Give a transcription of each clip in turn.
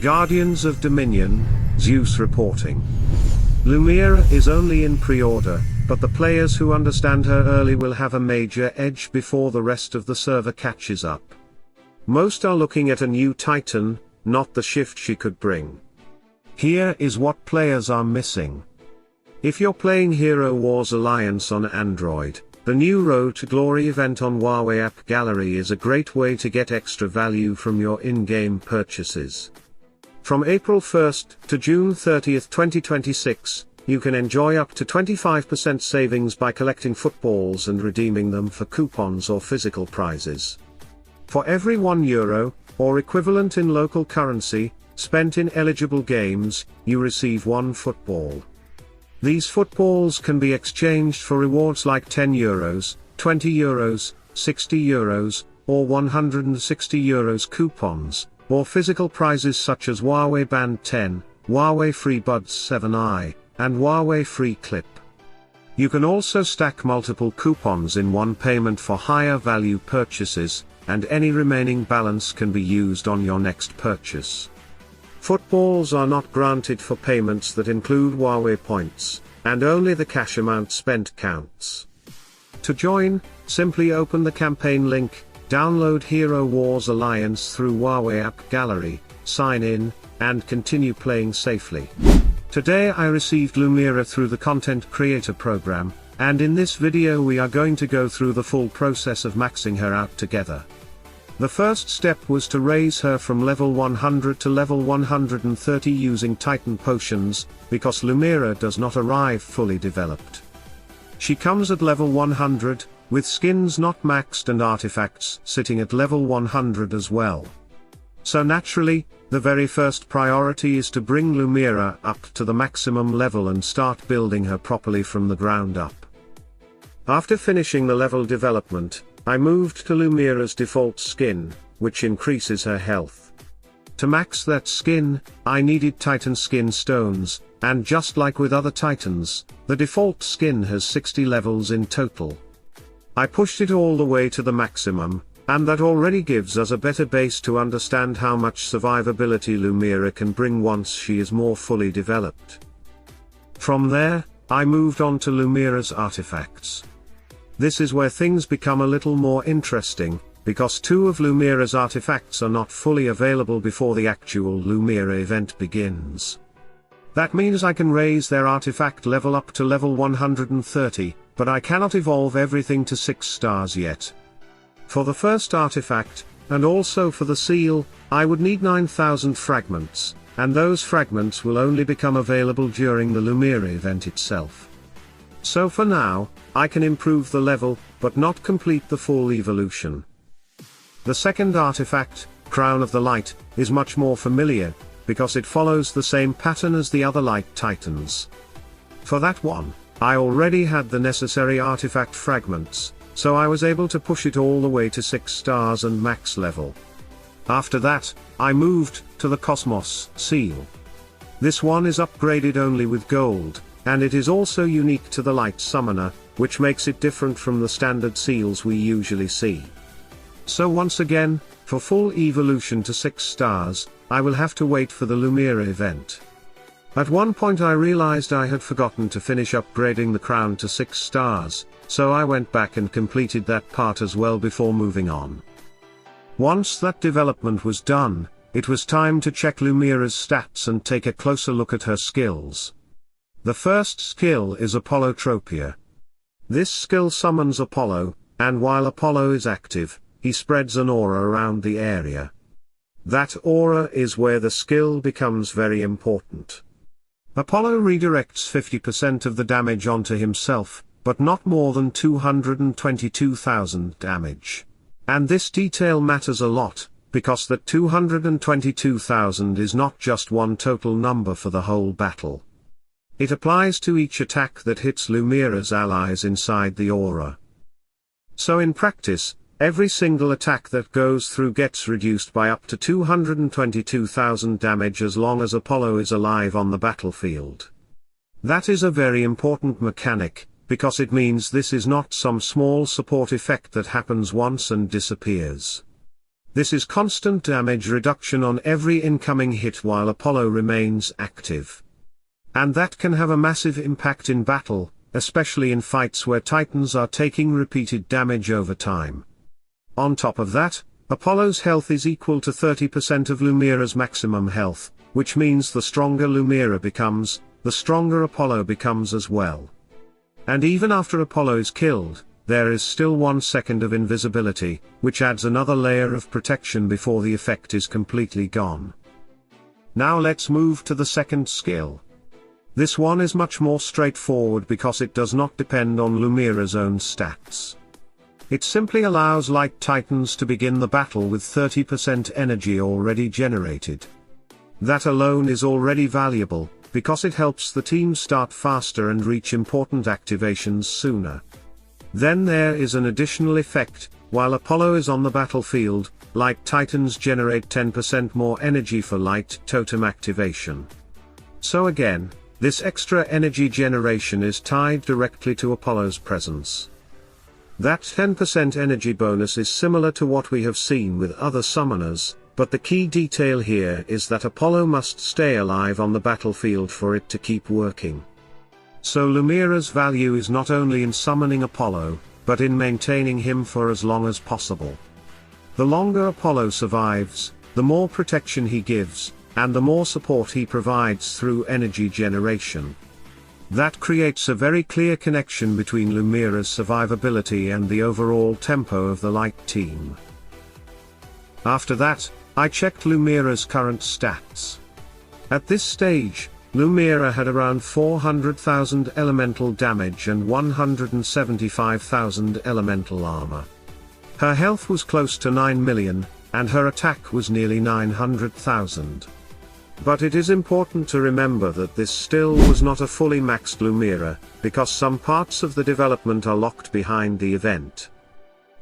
Guardians of Dominion, Zeus reporting. Lumira is only in pre-order, but the players who understand her early will have a major edge before the rest of the server catches up. Most are looking at a new Titan, not the shift she could bring. Here is what players are missing. If you're playing Hero Wars Alliance on Android, the new Road to Glory event on Huawei App Gallery is a great way to get extra value from your in-game purchases. From April 1st to June 30th 2026, you can enjoy up to 25% savings by collecting footballs and redeeming them for coupons or physical prizes. For every €1, or equivalent in local currency, spent in eligible games, you receive one football. These footballs can be exchanged for rewards like €10, €20, €60, or €160 coupons, or physical prizes such as Huawei Band 10, Huawei Free Buds 7i, and Huawei Free Clip. You can also stack multiple coupons in one payment for higher value purchases, and any remaining balance can be used on your next purchase. Footballs are not granted for payments that include Huawei points, and only the cash amount spent counts. To join, simply open the campaign link, download Hero Wars Alliance through Huawei App Gallery, sign in, and continue playing safely. Today I received Lumira through the Content Creator program, and in this video we are going to go through the full process of maxing her out together. The first step was to raise her from level 100 to level 130 using Titan potions, because Lumira does not arrive fully developed. She comes at level 100, with skins not maxed and artifacts sitting at level 100 as well. So naturally, the very first priority is to bring Lumira up to the maximum level and start building her properly from the ground up. After finishing the level development, I moved to Lumira's default skin, which increases her health. To max that skin, I needed Titan skin stones, and just like with other Titans, the default skin has 60 levels in total. I pushed it all the way to the maximum, and that already gives us a better base to understand how much survivability Lumira can bring once she is more fully developed. From there, I moved on to Lumira's artifacts. This is where things become a little more interesting, because two of Lumira's artifacts are not fully available before the actual Lumira event begins. That means I can raise their artifact level up to level 130, but I cannot evolve everything to 6 stars yet. For the first artifact, and also for the seal, I would need 9,000 fragments, and those fragments will only become available during the Lumira event itself. So for now, I can improve the level, but not complete the full evolution. The second artifact, Crown of the Light, is much more familiar, because it follows the same pattern as the other Light Titans. For that one, I already had the necessary artifact fragments, so I was able to push it all the way to 6 stars and max level. After that, I moved to the Cosmos seal. This one is upgraded only with gold, and it is also unique to the Light Summoner, which makes it different from the standard seals we usually see. So once again, for full evolution to 6 stars, I will have to wait for the Lumira event. At one point I realized I had forgotten to finish upgrading the crown to 6 stars, so I went back and completed that part as well before moving on. Once that development was done, it was time to check Lumira's stats and take a closer look at her skills. The first skill is Apollotropia. This skill summons Apollo, and while Apollo is active, he spreads an aura around the area. That aura is where the skill becomes very important. Apollo redirects 50% of the damage onto himself, but not more than 222,000 damage. And this detail matters a lot, because that 222,000 is not just one total number for the whole battle. It applies to each attack that hits Lumira's allies inside the aura. So in practice, every single attack that goes through gets reduced by up to 222,000 damage as long as Apollo is alive on the battlefield. That is a very important mechanic, because it means this is not some small support effect that happens once and disappears. This is constant damage reduction on every incoming hit while Apollo remains active. And that can have a massive impact in battle, especially in fights where Titans are taking repeated damage over time. On top of that, Apollo's health is equal to 30% of Lumira's maximum health, which means the stronger Lumira becomes, the stronger Apollo becomes as well. And even after Apollo is killed, there is still 1 second of invisibility, which adds another layer of protection before the effect is completely gone. Now let's move to the second skill. This one is much more straightforward because it does not depend on Lumira's own stats. It simply allows Light Titans to begin the battle with 30% energy already generated. That alone is already valuable, because it helps the team start faster and reach important activations sooner. Then there is an additional effect: while Apollo is on the battlefield, Light Titans generate 10% more energy for Light Totem activation. So again, this extra energy generation is tied directly to Apollo's presence. That 10% energy bonus is similar to what we have seen with other summoners, but the key detail here is that Apollo must stay alive on the battlefield for it to keep working. So Lumira's value is not only in summoning Apollo, but in maintaining him for as long as possible. The longer Apollo survives, the more protection he gives, and the more support he provides through energy generation. That creates a very clear connection between Lumira's survivability and the overall tempo of the Light team. After that, I checked Lumira's current stats. At this stage, Lumira had around 400,000 elemental damage and 175,000 elemental armor. Her health was close to 9 million, and her attack was nearly 900,000. But it is important to remember that this still was not a fully maxed Lumira, because some parts of the development are locked behind the event.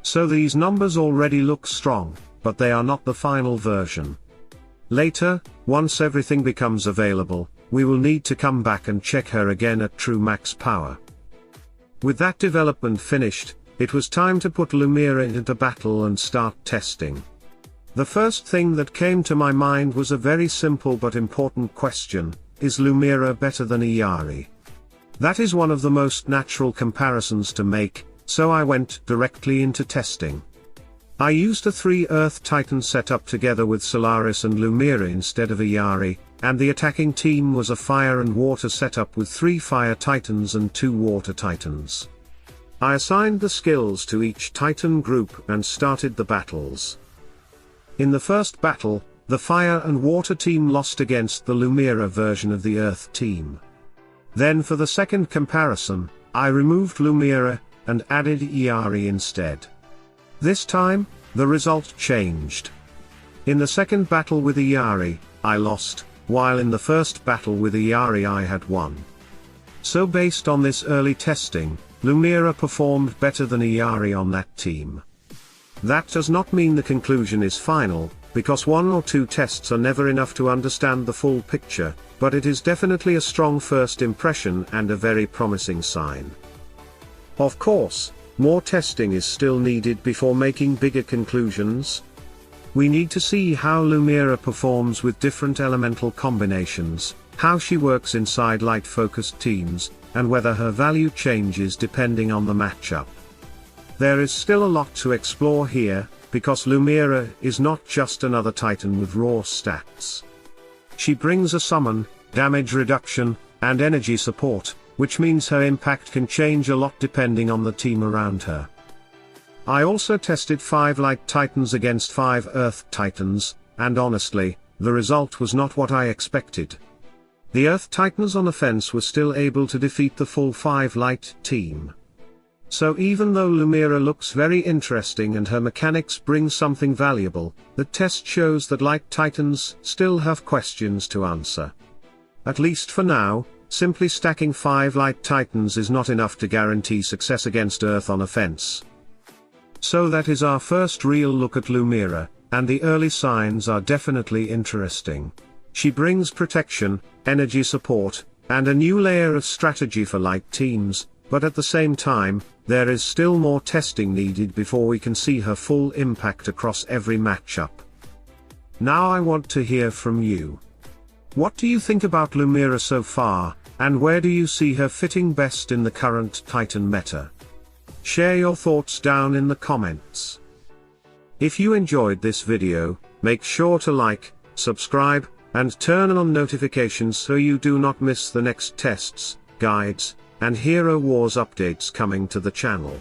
So these numbers already look strong, but they are not the final version. Later, once everything becomes available, we will need to come back and check her again at true max power. With that development finished, it was time to put Lumira into battle and start testing. The first thing that came to my mind was a very simple but important question: is Lumira better than Iari? That is one of the most natural comparisons to make, so I went directly into testing. I used a 3 Earth Titan setup together with Solaris and Lumira instead of Iari, and the attacking team was a Fire and Water setup with 3 Fire Titans and 2 Water Titans. I assigned the skills to each Titan group and started the battles. In the first battle, the Fire and Water team lost against the Lumira version of the Earth team. Then for the second comparison, I removed Lumira and added Iari instead. This time, the result changed. In the second battle with Iari, I lost, while in the first battle with Iari I had won. So based on this early testing, Lumira performed better than Iari on that team. That does not mean the conclusion is final, because 1 or 2 tests are never enough to understand the full picture, but it is definitely a strong first impression and a very promising sign. Of course, more testing is still needed before making bigger conclusions. We need to see how Lumira performs with different elemental combinations, how she works inside light-focused teams, and whether her value changes depending on the matchup. There is still a lot to explore here, because Lumira is not just another Titan with raw stats. She brings a summon, damage reduction, and energy support, which means her impact can change a lot depending on the team around her. I also tested 5 Light Titans against 5 Earth Titans, and honestly, the result was not what I expected. The Earth Titans on offense were still able to defeat the full 5 Light team. So even though Lumira looks very interesting and her mechanics bring something valuable, the test shows that Light Titans still have questions to answer. At least for now, simply stacking 5 Light Titans is not enough to guarantee success against Earth on offense. So that is our first real look at Lumira, and the early signs are definitely interesting. She brings protection, energy support, and a new layer of strategy for light teams, But at the same time, there is still more testing needed before we can see her full impact across every matchup. Now I want to hear from you. What do you think about Lumira so far, and where do you see her fitting best in the current Titan meta? Share your thoughts down in the comments. If you enjoyed this video, make sure to like, subscribe, and turn on notifications so you do not miss the next tests, guides, and Hero Wars updates coming to the channel.